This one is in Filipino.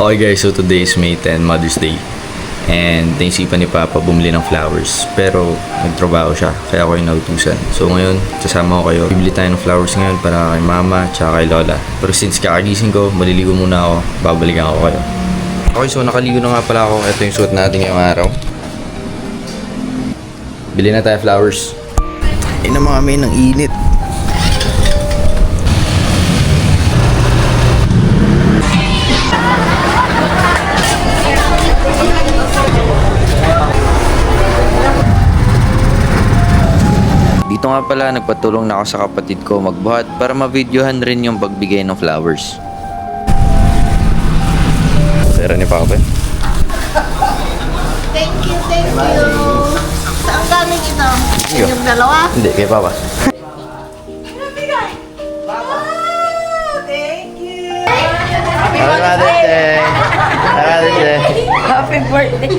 Okay guys, so today is May 10, Mother's Day. And naisipan ni Papa bumili ng flowers. Pero nagtrabaho siya, kaya ako yung nautusan. So ngayon, sasama ko kayo. Bibili tayo ng flowers ngayon para kay Mama tsaka kay Lola. Pero since kakagising ko, maliligo muna ako. Babalikan ako kayo. Okay, so nakaligo na nga pala ako. Ito yung suot natin ngayong araw. Bili na tayo flowers. Ay na mga may ng init. Dito nga pala, nagpatulong na ako sa kapatid ko magbuhat para ma-videohan rin yung pagbigay ng flowers. Pera ni Papa. Thank you. Saan galing ito? Iyo. Yung dalawa? Hindi, kay Papa. Thank you! Happy Mother's Day! Happy birthday!